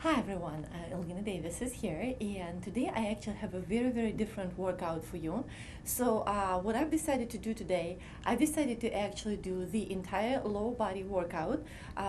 Hi everyone, Elena Davis is here, and today I actually have a very different workout for you. So what I've decided to do today, I've decided to actually do the entire lower body workout,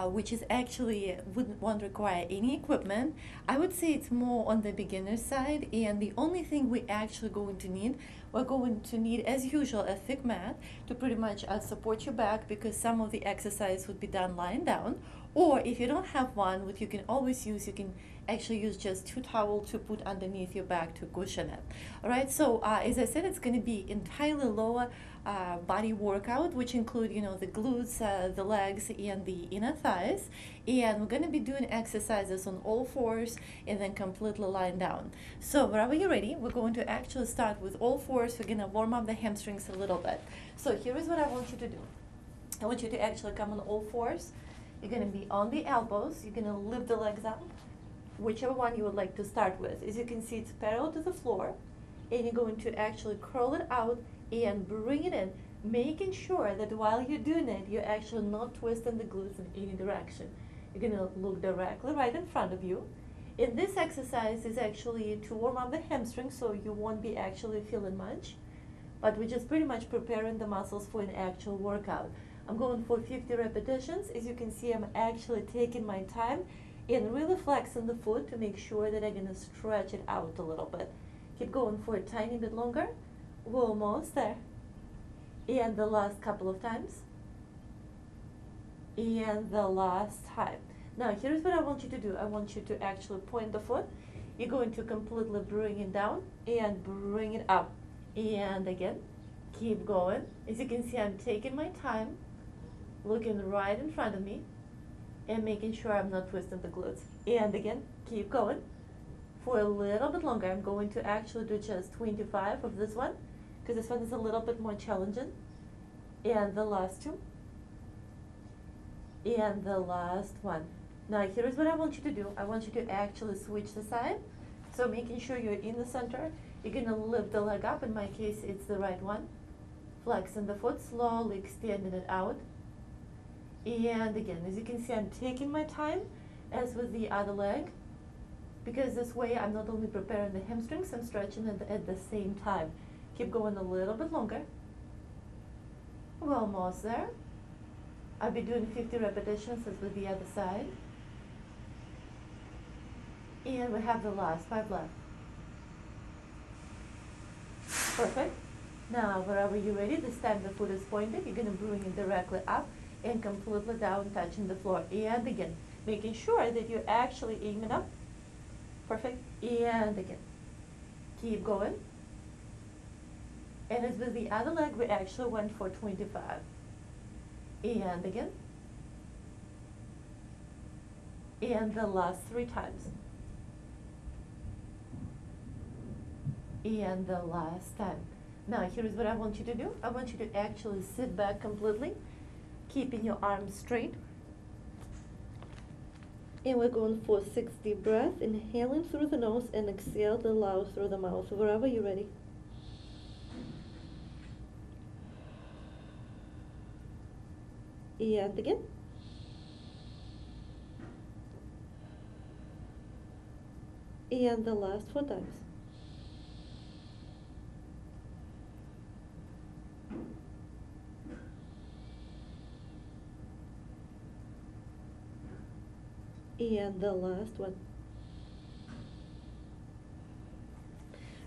which is actually won't require any equipment. I would say it's more on the beginner side, and the only thing we're actually going to need, we're going to need, as usual, a thick mat to pretty much support your back, because some of the exercise would be done lying down. Or if you don't have one, what you can always use, you can actually use just two towels to put underneath your back to cushion it. All right, so as I said, it's going to be entirely lower body workout, which include, the glutes, the legs, and the inner thighs. And we're going to be doing exercises on all fours and then completely lying down. So wherever you're ready, we're going to actually start with all fours. We're going to warm up the hamstrings a little bit. So here is what I want you to do. I want you to actually come on all fours. You're going to be on the elbows. You're going to lift the legs up, whichever one you would like to start with. As you can see, it's parallel to the floor, and you're going to actually curl it out and bring it in, making sure that while you're doing it, you're actually not twisting the glutes in any direction. You're going to look directly right in front of you. And this exercise is actually to warm up the hamstring, so you won't be actually feeling much, but we're just pretty much preparing the muscles for an actual workout. I'm going for 50 repetitions. As you can see, I'm actually taking my time and really flexing the foot to make sure that I'm going to stretch it out a little bit. Keep going for a tiny bit longer. We're almost there. And the last couple of times. And the last time. Now, here's what I want you to do. I want you to actually point the foot. You're going to completely bring it down and bring it up. And again, keep going. As you can see, I'm taking my time, looking right in front of me, and making sure I'm not twisting the glutes. And again, keep going. For a little bit longer, I'm going to actually do just 25 of this one, because this one is a little bit more challenging. And the last two. And the last one. Now, here's what I want you to do. I want you to actually switch the side. So making sure you're in the center, you're going to lift the leg up. In my case, it's the right one. Flexing the foot, slowly extending it out. And again, as you can see, I'm taking my time, as with the other leg, because this way I'm not only preparing the hamstrings, I'm stretching it at the same time. Keep going a little bit longer. We're almost there. I'll be doing 50 repetitions as with the other side. And we have the last 5 left. Perfect. Now, wherever you're ready, this time the foot is pointed. You're going to bring it directly up and completely down, touching the floor. And again, making sure that you're actually aiming up. Perfect. And again, keep going. And as with the other leg, we actually went for 25. And again. And the last 3 times. And the last time. Now, here's what I want you to do. I want you to actually sit back completely, keeping your arms straight. And we're going for 6 deep breaths, inhaling through the nose and exhale the loud through the mouth, wherever you're ready. And again. And the last 4 times. And the last one.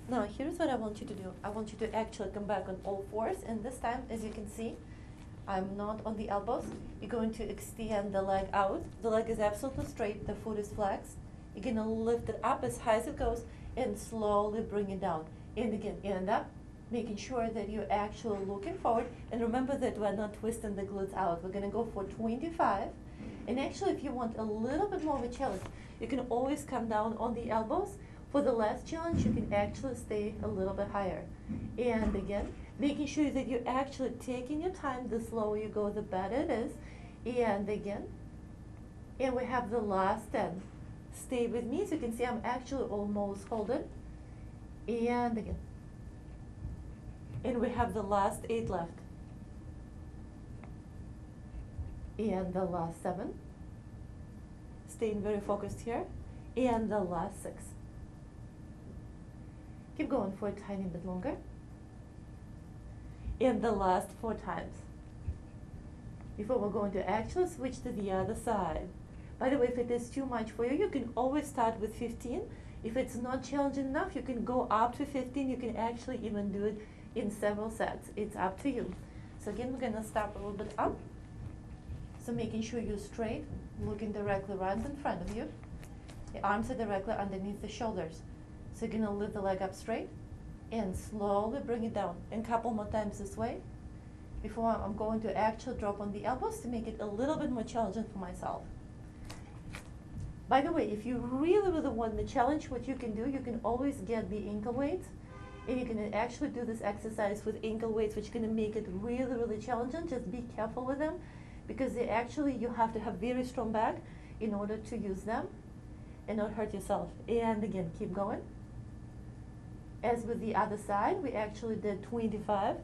Now, here's what I want you to do. I want you to actually come back on all fours, and this time, as you can see, I'm not on the elbows. You're going to extend the leg out. The leg is absolutely straight, the foot is flexed. You're going to lift it up as high as it goes and slowly bring it down. And again, and up, making sure that you're actually looking forward. And remember that we're not twisting the glutes out. We're going to go for 25. And actually, if you want a little bit more of a challenge, you can always come down on the elbows. For the last challenge, you can actually stay a little bit higher. And again, making sure that you're actually taking your time. The slower you go, the better it is. And again. And we have the last 10. Stay with me. So you can see I'm actually almost holding. And again. And we have the last 8 left. And the last 7. Staying very focused here. And the last 6. Keep going for a tiny bit longer. And the last 4 times. Before we're going to actually switch to the other side. By the way, if it is too much for you, you can always start with 15. If it's not challenging enough, you can go up to 15. You can actually even do it in several sets. It's up to you. So again, we're gonna start a little bit up. So making sure you're straight, looking directly right in front of you. The arms are directly underneath the shoulders. So you're gonna lift the leg up straight and slowly bring it down. And a couple more times this way before I'm going to actually drop on the elbows to make it a little bit more challenging for myself. By the way, if you really want the challenge, what you can do, you can always get the ankle weights, and you can actually do this exercise with ankle weights, which is going to make it really challenging. Just be careful with them, because they actually, you have to have very strong back in order to use them and not hurt yourself. And again, keep going. As with the other side, we actually did 25,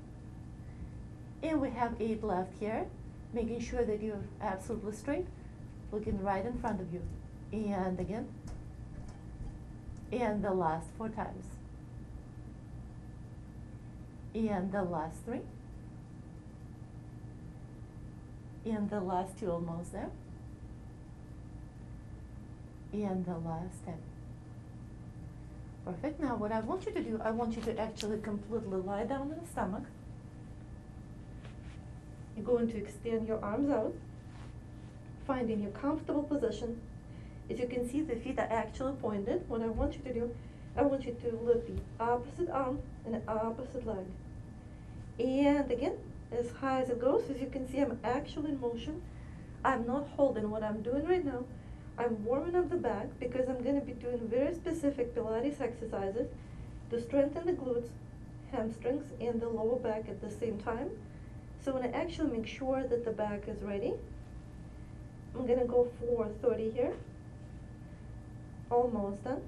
and we have 8 left here, making sure that you're absolutely straight, looking right in front of you. And again, and the last 4 times, and the last 3, and the last 2, almost there, and the last 10. Perfect. Now what I want you to do, I want you to actually completely lie down on the stomach. You're going to extend your arms out, finding your comfortable position. As you can see, the feet are actually pointed. What I want you to do, I want you to lift the opposite arm and the opposite leg. And again, as high as it goes. As you can see, I'm actually in motion. I'm not holding. What I'm doing right now, I'm warming up the back because I'm going to be doing very specific Pilates exercises to strengthen the glutes, hamstrings, and the lower back at the same time. So when I actually make sure that the back is ready, I'm going to go for 30 here. Almost done.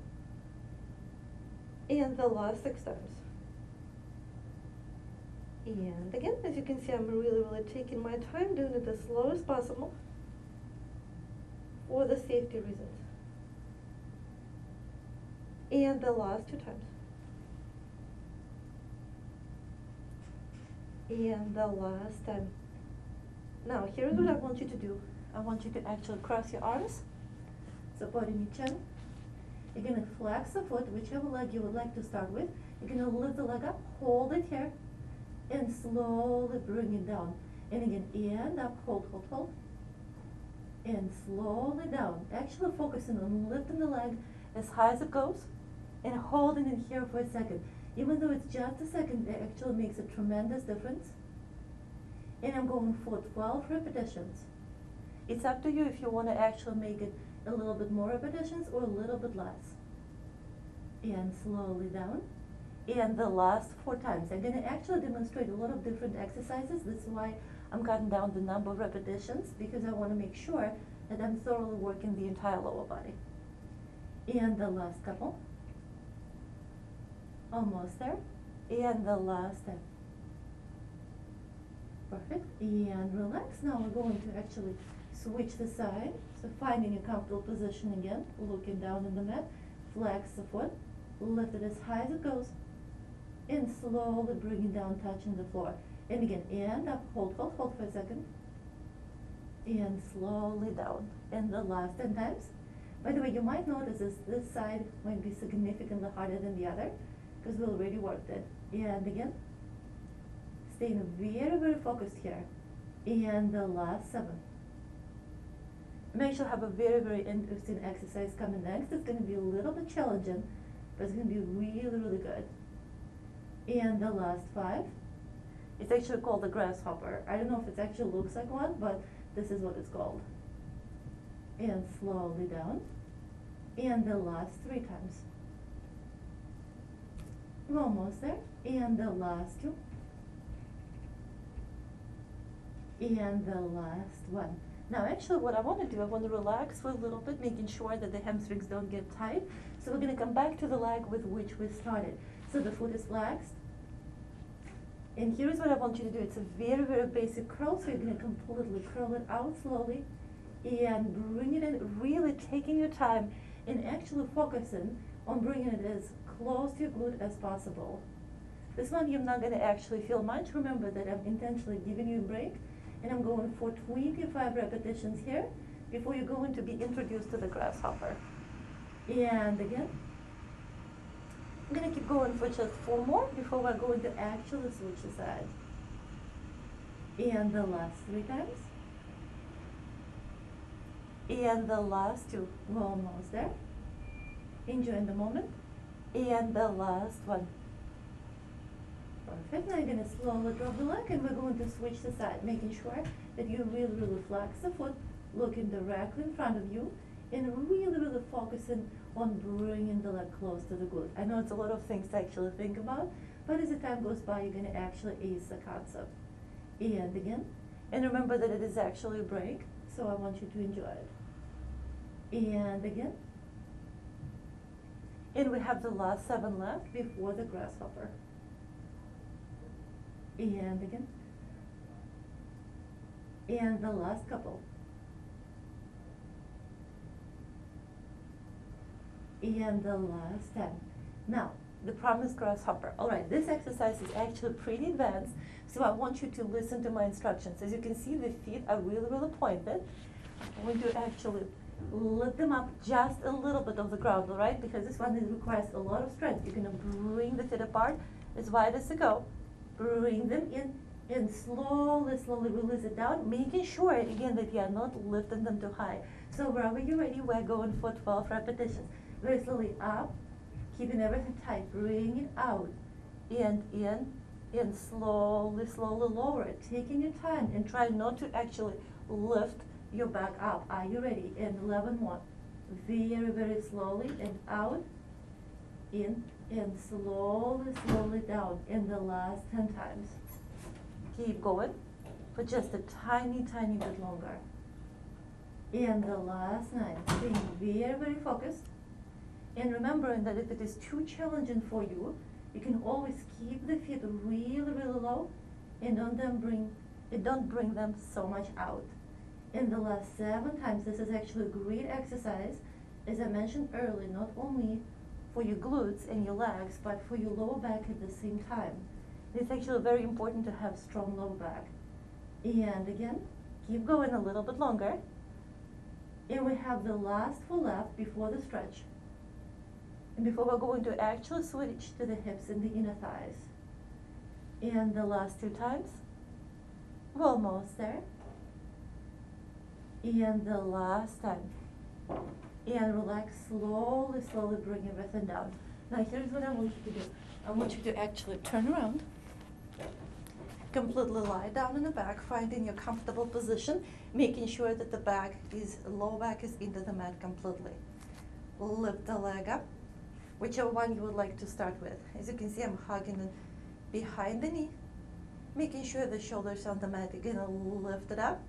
And the last 6 times. And again, as you can see, I'm really taking my time, doing it as slow as possible for the safety reasons. And the last 2 times. And the last time. Now, here's what I want you to do. I want you to actually cross your arms, supporting your chin. You're going to flex the foot, whichever leg you would like to start with. You're going to lift the leg up, hold it here, and slowly bring it down. And again, and up, hold, and slowly down. Actually focusing on lifting the leg as high as it goes, and holding it here for a second. Even though it's just a second, it actually makes a tremendous difference. And I'm going for 12 repetitions. It's up to you if you want to actually make it a little bit more repetitions or a little bit less. And slowly down. And the last 4 times. I'm going to actually demonstrate a lot of different exercises. That's why I'm cutting down the number of repetitions, because I want to make sure that I'm thoroughly working the entire lower body. And the last couple. Almost there. And the last 10. Perfect. And relax. Now we're going to actually switch the side. So finding a comfortable position again, looking down on the mat, flex the foot, lift it as high as it goes, and slowly bring it down, touching the floor. And again, and up, hold for a second, and slowly down. And the last 10 times. By the way, you might notice this side might be significantly harder than the other, because we already worked it. And again, staying very focused here. And the last 7. I'm actually have a very interesting exercise coming next. It's going to be a little bit challenging, but it's going to be really good. And the last 5. It's actually called the Grasshopper. I don't know if it actually looks like one, but this is what it's called. And slowly down. And the last 3 times. We're almost there. And the last 2. And the last 1. Now actually what I want to do, I want to relax for a little bit, making sure that the hamstrings don't get tight. So we're going to come back to the leg with which we started. So the foot is flexed. And here's what I want you to do. It's a very basic curl. So you're going to completely curl it out slowly and bring it in, really taking your time, and actually focusing on bringing it as close to your glute as possible. This one you're not going to actually feel much. Remember that I'm intentionally giving you a break, and I'm going for 25 repetitions here before you're going to be introduced to the grasshopper. And again, I'm going to keep going for just 4 more before we're going to actually switch the side. And the last 3 times. And the last 2. We're almost there. Enjoying the moment. And the last one. Perfect. Now you're going to slowly drop the leg, and we're going to switch the side, making sure that you really flex the foot, looking directly in front of you, and really focusing on bringing the leg close to the glute. I know it's a lot of things to actually think about, but as the time goes by, you're going to actually ace the concept. And again, and remember that it is actually a break, so I want you to enjoy it. And again, and we have the last 7 left before the grasshopper. And again, and the last couple. And the last 10. Now, the promised grasshopper. All right, this exercise is actually pretty advanced, so I want you to listen to my instructions. As you can see, the feet are really pointed. I'm going to actually lift them up just a little bit off the ground, all right? Because this one requires a lot of strength. You're going to bring the feet apart as wide as you go. Bring them in and slowly release it down, making sure, again, that you are not lifting them too high. So wherever you're ready, we're going for 12 repetitions. Very slowly up, keeping everything tight, bring it out, and in, and slowly lower it, taking your time, and try not to actually lift your back up. Are you ready? And 11 more. Very slowly, and out, in, and slowly down, in the last 10 times. Keep going for just a tiny bit longer. And the last 9, staying very focused. And remembering that if it is too challenging for you, you can always keep the feet really low, and don't bring them so much out. In the last 7 times, this is actually a great exercise, as I mentioned earlier, not only for your glutes and your legs, but for your lower back at the same time. It's actually very important to have strong lower back. And again, keep going a little bit longer. And we have the last 4 left before the stretch. And before we're going to actually switch to the hips and the inner thighs. And the last 2 times. We're almost there. And the last time. And relax, slowly bring everything down. Now here's what I want you to do. I want you to actually turn around. Completely lie down on the back, finding your comfortable position, making sure that the lower back is into the mat completely. Lift the leg up, whichever one you would like to start with. As you can see, I'm hugging it behind the knee, making sure the shoulders on the mat. You're gonna lift it up.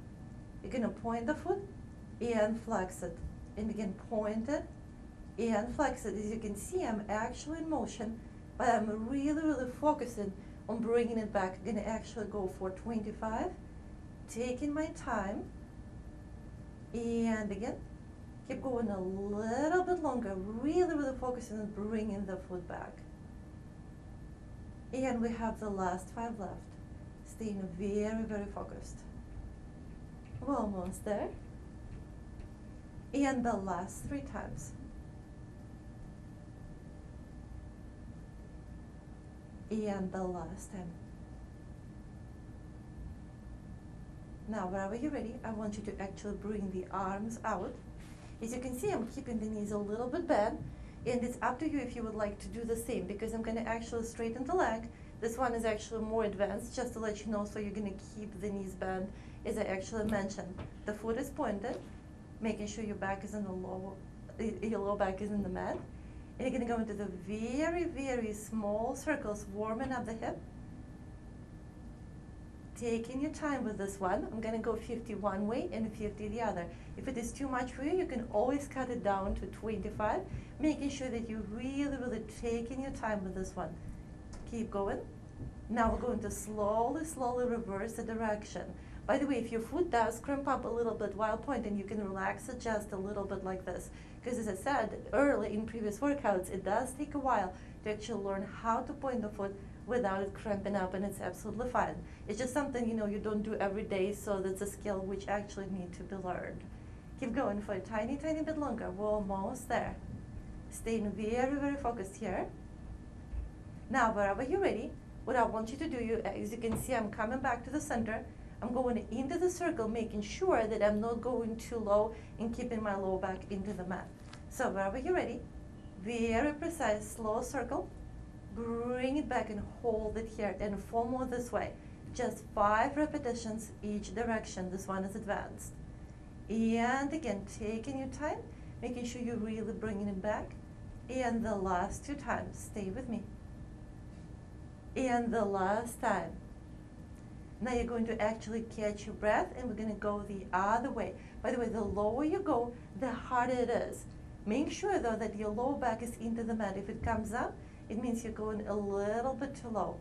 You're gonna point the foot and flex it. And again, point it and flex it. As you can see, I'm actually in motion, but I'm really focusing on bringing it back. I'm gonna actually go for 25, taking my time, and again, keep going a little bit longer, really focusing on bringing the foot back. And we have the last 5 left, staying very focused. We're almost there. And the last 3 times. And the last time. Now, wherever you're ready, I want you to actually bring the arms out. As you can see, I'm keeping the knees a little bit bent, and it's up to you if you would like to do the same, because I'm going to actually straighten the leg. This one is actually more advanced, just to let you know, so you're going to keep the knees bent, as I actually mentioned. The foot is pointed, making sure your back is in your lower back is in the mat. And you're going to go into the very small circles, warming up the hip. Taking your time with this one. I'm going to go 50 one way and 50 the other. If it is too much for you, you can always cut it down to 25, making sure that you're really taking your time with this one. Keep going. Now we're going to slowly reverse the direction. By the way, if your foot does cramp up a little bit while pointing, you can relax it just a little bit like this. Because as I said early in previous workouts, it does take a while to actually learn how to point the foot without it cramping up, and it's absolutely fine. It's just something, you know, you don't do every day, so that's a skill which actually needs to be learned. Keep going for a tiny, tiny bit longer. We're almost there. Staying very, very focused here. Now, wherever you're ready, what I want you to do, as you can see, I'm coming back to the center. I'm going into the circle, making sure that I'm not going too low and keeping my low back into the mat. So wherever you're ready, very precise, slow circle. Bring it back and hold it here, and 4 more this way. Just 5 repetitions each direction. This one is advanced. And again, taking your time, making sure you're really bringing it back. And the last 2 times, stay with me. And the last time. Now you're going to actually catch your breath, and we're going to go the other way. By the way, the lower you go, the harder it is. Make sure though that your lower back is into the mat. If it comes up, it means you're going a little bit too low.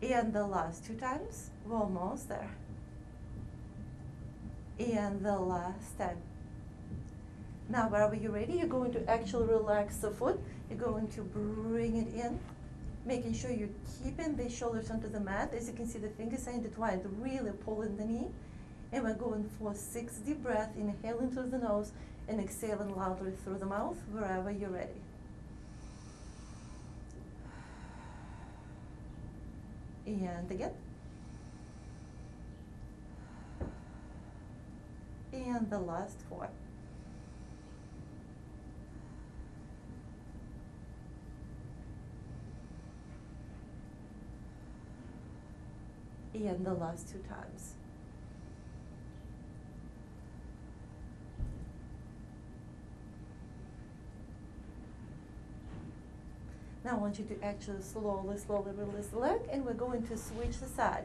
And the last 2 times, we're almost there. And the last time. Now, wherever you're ready, you're going to actually relax the foot. You're going to bring it in, making sure you're keeping the shoulders onto the mat. As you can see, the fingers are intertwined, really pulling the knee. And we're going for 6 deep breaths, inhaling through the nose and exhaling loudly through the mouth, wherever you're ready. And again. And the last 4. And the last 2 times. Now I want you to actually slowly release the leg, and we're going to switch the side.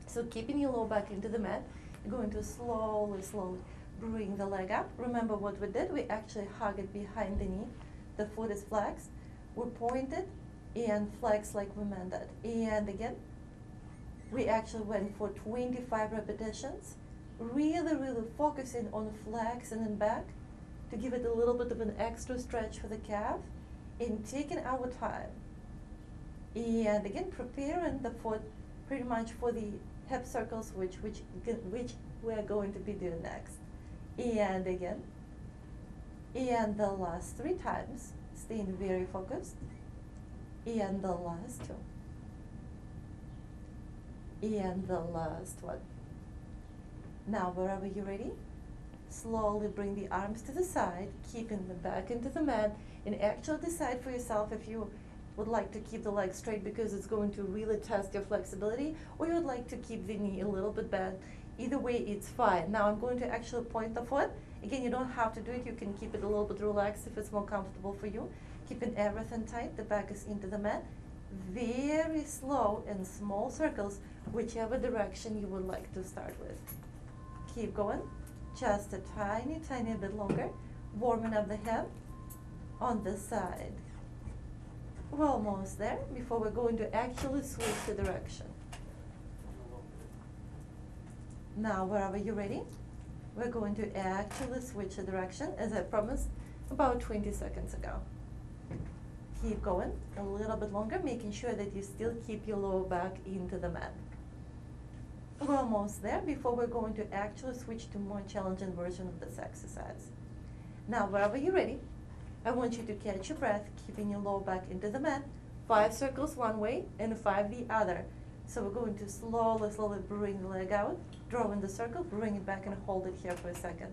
So keeping your low back into the mat, you're going to slowly bring the leg up. Remember what we did? We actually hug it behind the knee. The foot is flexed. We pointed and flexed like we meant it. And again, we actually went for 25 repetitions, really focusing on flexing and back to give it a little bit of an extra stretch for the calf, and taking our time. And again, preparing the foot pretty much for the hip circles, which we're going to be doing next. And again, and the last 3 times, staying very focused. And the last 2. And the last 1. Now, wherever you're ready, slowly bring the arms to the side, keeping the back into the mat, and actually decide for yourself if you would like to keep the leg straight because it's going to really test your flexibility, or you would like to keep the knee a little bit bent. Either way, it's fine. Now I'm going to actually point the foot. Again, you don't have to do it. You can keep it a little bit relaxed if it's more comfortable for you. Keeping everything tight, the back is into the mat. Very slow and small circles, whichever direction you would like to start with. Keep going. Just a tiny bit longer. Warming up the head on this side. We're almost there before we're going to actually switch the direction. Now, wherever you're ready, we're going to actually switch the direction, as I promised about 20 seconds ago. Keep going a little bit longer, making sure that you still keep your lower back into the mat. We're almost there before we're going to actually switch to more challenging version of this exercise. Now, wherever you're ready, I want you to catch your breath, keeping your lower back into the mat. 5 circles one way and 5 the other. So we're going to slowly bring the leg out, draw in the circle, bring it back and hold it here for a second.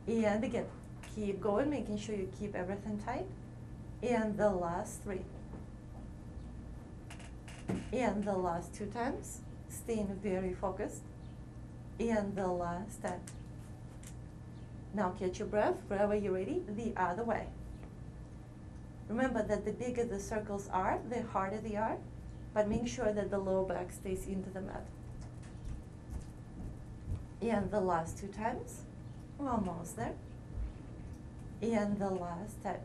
And again, keep going, making sure you keep everything tight. And the last 3. And the last 2 times, staying very focused. And the last time. Now catch your breath, wherever you're ready, the other way. Remember that the bigger the circles are, the harder they are, but make sure that the lower back stays into the mat. And the last 2 times, we're almost there. And the last time.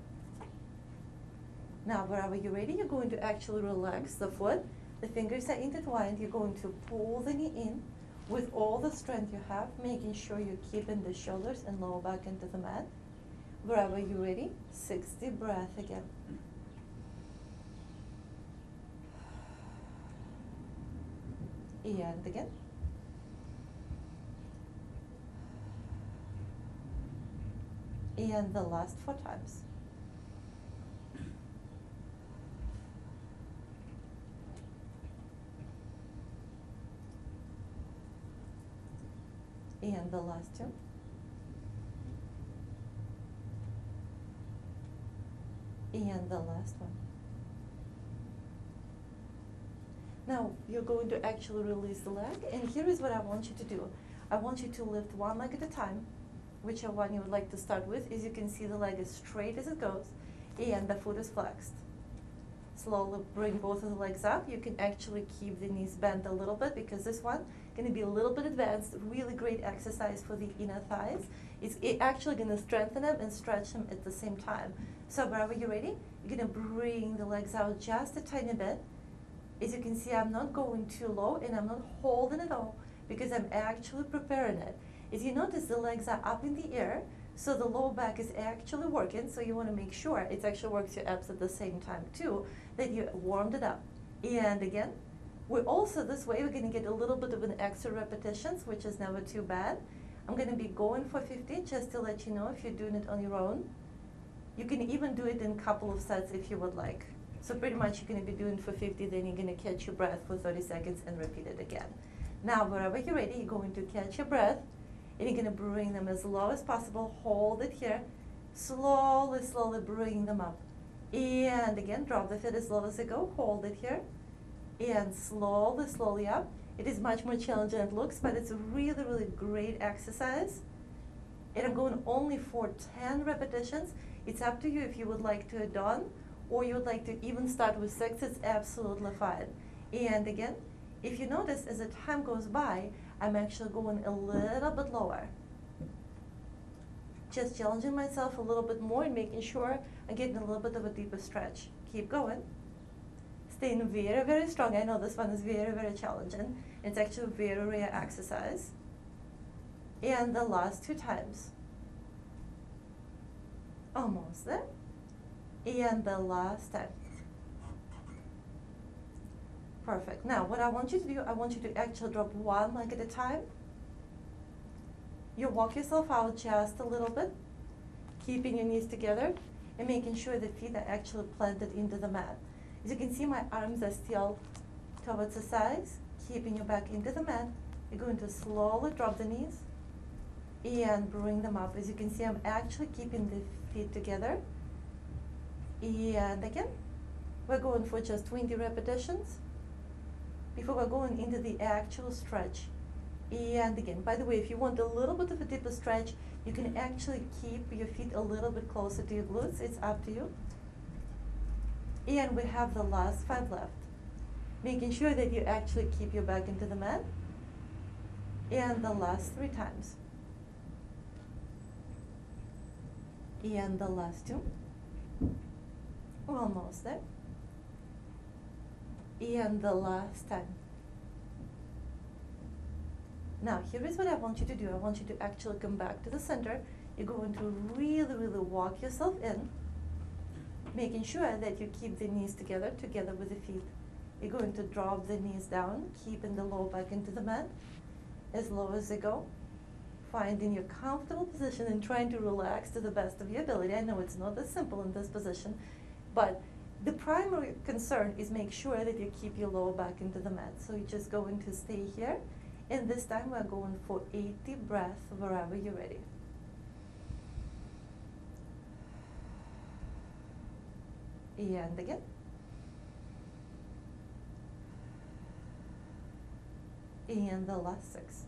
Now, wherever you're ready, you're going to actually relax the foot. The fingers are intertwined. You're going to pull the knee in, with all the strength you have, making sure you're keeping the shoulders and lower back into the mat. Wherever you're ready, 60 breath again. And again. And the last 4 times. And the last 2. And the last one. Now you're going to actually release the leg, and here is what I want you to do. I want you to lift one leg at a time, whichever one you would like to start with. As you can see, the leg is straight as it goes, and the foot is flexed. Slowly bring both of the legs up. You can actually keep the knees bent a little bit because this one going to be a little bit advanced. Really great exercise for the inner thighs. It's actually going to strengthen them and stretch them at the same time. So wherever you're ready, you're going to bring the legs out just a tiny bit. As you can see, I'm not going too low and I'm not holding it all because I'm actually preparing it. As you notice, the legs are up in the air, so the lower back is actually working, so you want to make sure it actually works your abs at the same time too, that you warmed it up. And again, we're also this way, we're going to get a little bit of an extra repetitions, which is never too bad. I'm going to be going for 50 just to let you know if you're doing it on your own. You can even do it in a couple of sets if you would like. So pretty much you're going to be doing for 50, then you're going to catch your breath for 30 seconds and repeat it again. Now, wherever you're ready, you're going to catch your breath, and you're going to bring them as low as possible. Hold it here. Slowly, slowly bring them up. And again, drop the feet as low as they go. Hold it here. And slowly, slowly up. It is much more challenging than it looks, but it's a really, really great exercise. And I'm going only for 10 repetitions. It's up to you if you would like to add on, or you would like to even start with 6, it's absolutely fine. And again, if you notice, as the time goes by, I'm actually going a little bit lower. Just challenging myself a little bit more and making sure I'm getting a little bit of a deeper stretch. Keep going. Staying very, very strong. I know this one is very, very challenging. It's actually a very rare exercise. And the last 2 times. Almost there. And the last time. Perfect. Now, what I want you to do, I want you to actually drop one leg at a time. You walk yourself out just a little bit, keeping your knees together and making sure the feet are actually planted into the mat. As you can see, my arms are still towards the sides, keeping your back into the mat. You're going to slowly drop the knees and bring them up. As you can see, I'm actually keeping the feet together. And again, we're going for just 20 repetitions before we're going into the actual stretch. And again, by the way, if you want a little bit of a deeper stretch, you can actually keep your feet a little bit closer to your glutes. It's up to you. And we have the last 5 left. Making sure that you actually keep your back into the mat. And the last 3 times. And the last 2. We're almost there. And the last time. Now, here is what I want you to do. I want you to actually come back to the center. You're going to really, really walk yourself in, making sure that you keep the knees together with the feet. You're going to drop the knees down, keeping the low back into the mat, as low as they go. Finding your comfortable position and trying to relax to the best of your ability. I know it's not as simple in this position, but the primary concern is make sure that you keep your lower back into the mat. So you're just going to stay here. And this time we're going for 80 breaths wherever you're ready. And again. And the last 6.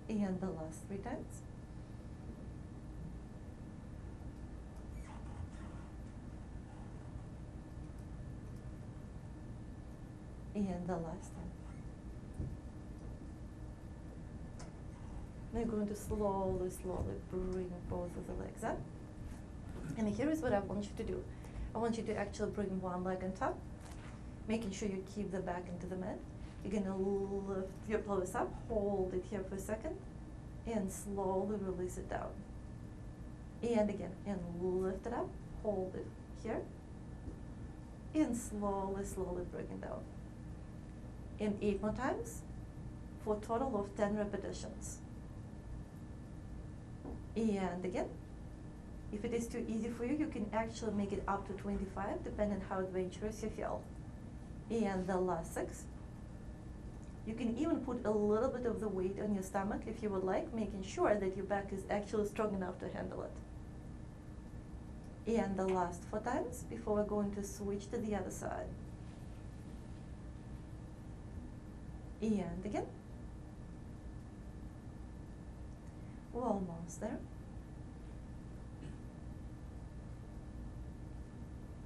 And the last 3 times. And the last time. Now you're going to slowly, slowly bring both of the legs up. And here is what I want you to do. I want you to actually bring one leg on top, making sure you keep the back into the mat. You're gonna lift your pelvis up, hold it here for a second, and slowly release it down. And again, and lift it up, hold it here, and slowly, slowly bring it down. And 8 more times, for a total of 10 repetitions. And again, if it is too easy for you, you can actually make it up to 25, depending on how adventurous you feel. And the last 6. You can even put a little bit of the weight on your stomach if you would like, making sure that your back is actually strong enough to handle it. And the last 4 times before we're going to switch to the other side. And again. We're almost there.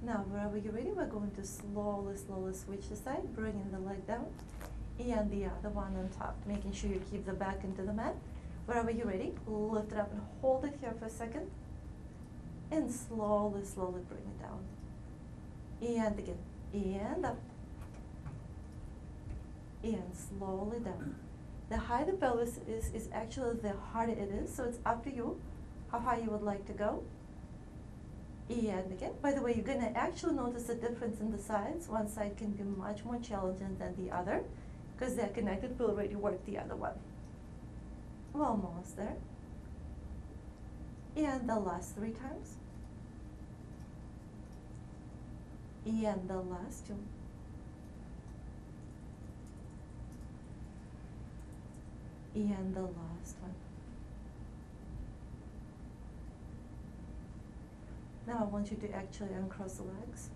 Now, wherever you're ready, we're going to slowly, slowly switch the side, bringing the leg down, and the other one on top, making sure you keep the back into the mat. Wherever you're ready, lift it up and hold it here for a second, and slowly, slowly bring it down. And again, and up, and slowly down. The higher the pelvis is actually the harder it is, so it's up to you how high you would like to go. And again, by the way, you're gonna actually notice a difference in the sides. One side can be much more challenging than the other, because they're connected, we'll already work the other one. We're almost there. And the last 3 times. And the last 2. And the last one. Now I want you to actually uncross the legs.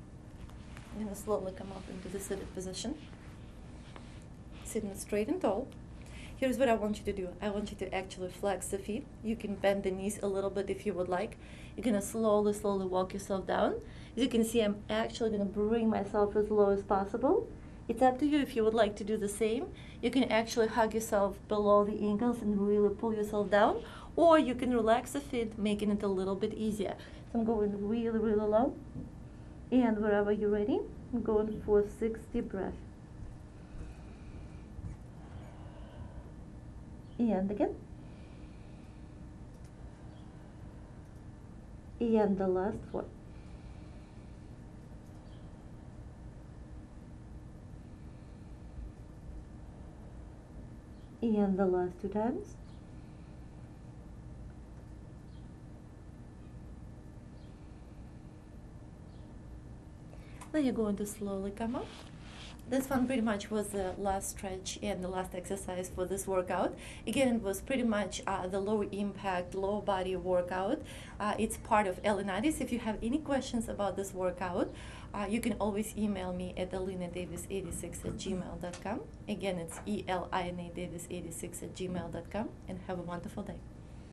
You're going to slowly come up into the seated position. Sitting straight and tall. Here's what I want you to do. I want you to actually flex the feet. You can bend the knees a little bit if you would like. You're going to slowly, slowly walk yourself down. As you can see, I'm actually going to bring myself as low as possible. It's up to you if you would like to do the same. You can actually hug yourself below the ankles and really pull yourself down, or you can relax the feet, making it a little bit easier. So I'm going really, really low. And wherever you're ready, I'm going for 6 deep breaths. And again. And the last 4. And the last 2 times. Then you're going to slowly come up. This one pretty much was the last stretch and the last exercise for this workout. Again, it was pretty much the low impact, low body workout. It's part of Elinadis. If you have any questions about this workout, you can always email me at elinadavis86@gmail.com. Again, it's ELINADavis86@gmail.com, and have a wonderful day.